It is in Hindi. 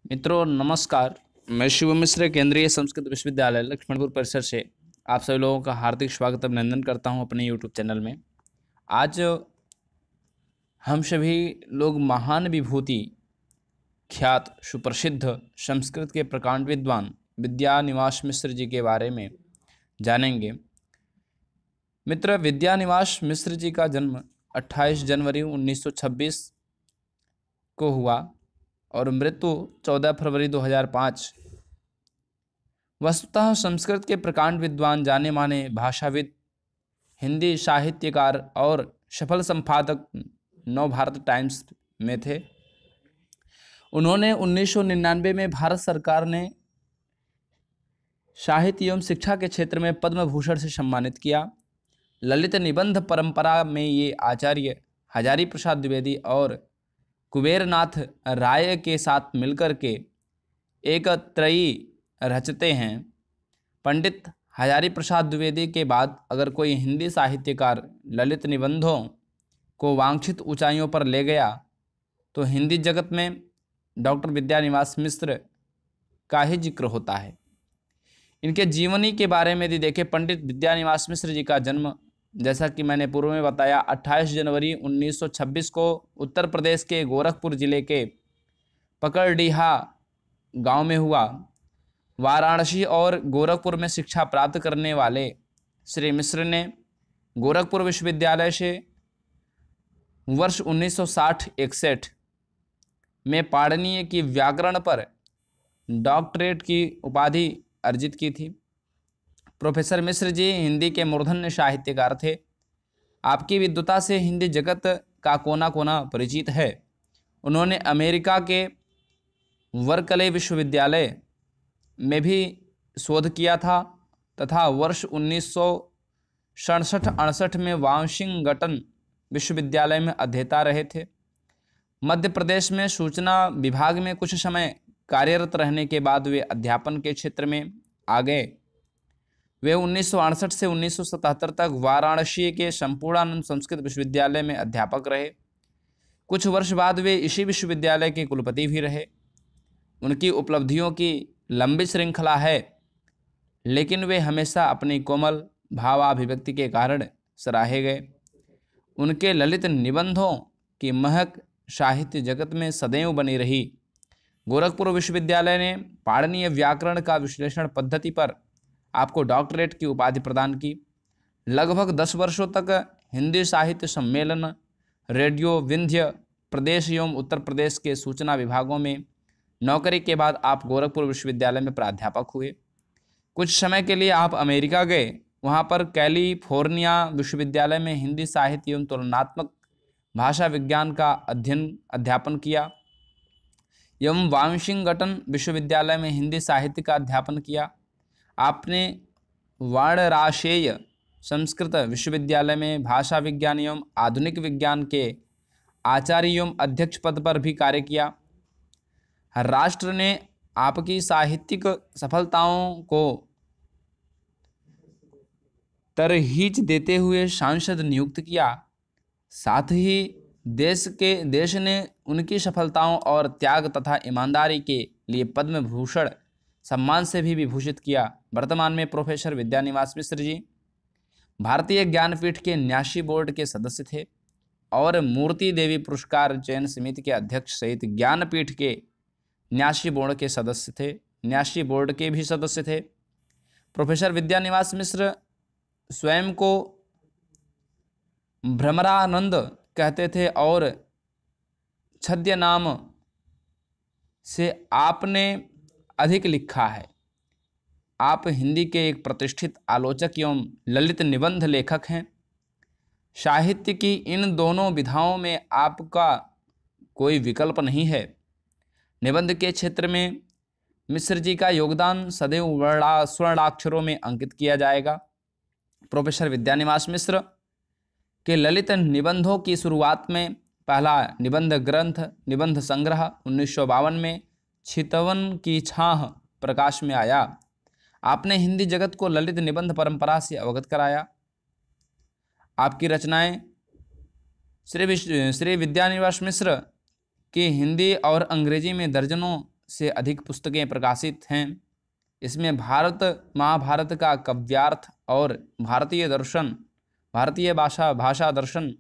मित्रों नमस्कार। मैं शिव मिश्र केंद्रीय संस्कृत विश्वविद्यालय लक्ष्मणपुर परिसर से आप सभी लोगों का हार्दिक स्वागत अभिनंदन करता हूं अपने यूट्यूब चैनल में। आज हम सभी लोग महान विभूति ख्यात सुप्रसिद्ध संस्कृत के प्रकांड विद्वान विद्यानिवास मिश्र जी के बारे में जानेंगे। मित्र, विद्यानिवास मिश्र जी का जन्म 28 जनवरी 1926 को हुआ और मृत्यु 14 फरवरी 2005। वस्तुतः संस्कृत के प्रकांड विद्वान, जाने माने भाषाविद, हिंदी साहित्यकार और सफल संपादक नव भारत टाइम्स में थे। उन्होंने 1999 में भारत सरकार ने साहित्य एवं शिक्षा के क्षेत्र में पद्म भूषण से सम्मानित किया। ललित निबंध परंपरा में ये आचार्य हजारी प्रसाद द्विवेदी और कुबेरनाथ राय के साथ मिलकर के एक त्रयी रचते हैं। पंडित हजारी प्रसाद द्विवेदी के बाद अगर कोई हिंदी साहित्यकार ललित निबंधों को वांछित ऊंचाइयों पर ले गया तो हिंदी जगत में डॉक्टर विद्यानिवास मिश्र का ही जिक्र होता है। इनके जीवनी के बारे में यदि देखें, पंडित विद्यानिवास मिश्र जी का जन्म, जैसा कि मैंने पूर्व में बताया, 28 जनवरी 1926 को उत्तर प्रदेश के गोरखपुर जिले के पकड़डीहा गांव में हुआ। वाराणसी और गोरखपुर में शिक्षा प्राप्त करने वाले श्री मिश्र ने गोरखपुर विश्वविद्यालय से वर्ष 1960-61 में पाणिनीय की व्याकरण पर डॉक्टरेट की उपाधि अर्जित की थी। प्रोफेसर मिश्र जी हिंदी के मूर्धन्य साहित्यकार थे। आपकी विद्वता से हिंदी जगत का कोना कोना परिचित है। उन्होंने अमेरिका के वर्कले विश्वविद्यालय में भी शोध किया था तथा वर्ष 1967-68 में वाशिंगटन विश्वविद्यालय में अध्येता रहे थे। मध्य प्रदेश में सूचना विभाग में कुछ समय कार्यरत रहने के बाद वे अध्यापन के क्षेत्र में आ गए। वे 1968 से 1977 तक वाराणसी के संपूर्णानंद संस्कृत विश्वविद्यालय में अध्यापक रहे। कुछ वर्ष बाद वे इसी विश्वविद्यालय के कुलपति भी रहे। उनकी उपलब्धियों की लंबी श्रृंखला है, लेकिन वे हमेशा अपनी कोमल भावाभिव्यक्ति के कारण सराहे गए। उनके ललित निबंधों की महक साहित्य जगत में सदैव बनी रही। गोरखपुर विश्वविद्यालय ने पाणिनीय व्याकरण का विश्लेषण पद्धति पर आपको डॉक्टरेट की उपाधि प्रदान की। लगभग 10 वर्षों तक हिंदी साहित्य सम्मेलन, रेडियो विंध्य प्रदेश एवं उत्तर प्रदेश के सूचना विभागों में नौकरी के बाद आप गोरखपुर विश्वविद्यालय में प्राध्यापक हुए। कुछ समय के लिए आप अमेरिका गए। वहाँ पर कैलिफोर्निया विश्वविद्यालय में हिंदी साहित्य एवं तुलनात्मक भाषा विज्ञान का अध्यापन किया एवं वाशिंगटन विश्वविद्यालय में हिंदी साहित्य का अध्यापन किया। आपने वाराणसी संस्कृत विश्वविद्यालय में भाषा विज्ञान एवं आधुनिक विज्ञान के आचार्य एवं अध्यक्ष पद पर भी कार्य किया। राष्ट्र ने आपकी साहित्यिक सफलताओं को तरहीज देते हुए सांसद नियुक्त किया। साथ ही देश ने उनकी सफलताओं और त्याग तथा ईमानदारी के लिए पद्म भूषण सम्मान से भी विभूषित किया। वर्तमान में प्रोफेसर विद्यानिवास मिश्र जी भारतीय ज्ञानपीठ के न्यासी बोर्ड के सदस्य थे और मूर्ति देवी पुरस्कार चयन समिति के अध्यक्ष सहित ज्ञानपीठ के न्यासी बोर्ड के सदस्य थे। न्यासी बोर्ड के भी सदस्य थे। प्रोफेसर विद्यानिवास मिश्र स्वयं को भ्रमरानंद कहते थे और छद्य नाम से आपने अधिक लिखा है। आप हिंदी के एक प्रतिष्ठित आलोचक एवं ललित निबंध लेखक हैं। साहित्य की इन दोनों विधाओं में आपका कोई विकल्प नहीं है। निबंध के क्षेत्र में मिश्र जी का योगदान सदैव स्वर्णाक्षरों में अंकित किया जाएगा। प्रोफेसर विद्यानिवास मिश्र के ललित निबंधों की शुरुआत में पहला निबंध ग्रंथ निबंध संग्रह 1952 में छितवन की छाह प्रकाश में आया। आपने हिंदी जगत को ललित निबंध परंपरा से अवगत कराया। आपकी रचनाएं श्री विद्यानिवास मिश्र की हिंदी और अंग्रेजी में दर्जनों से अधिक पुस्तकें प्रकाशित हैं। इसमें भारत महाभारत का काव्यार्थ और भारतीय भाषा दर्शन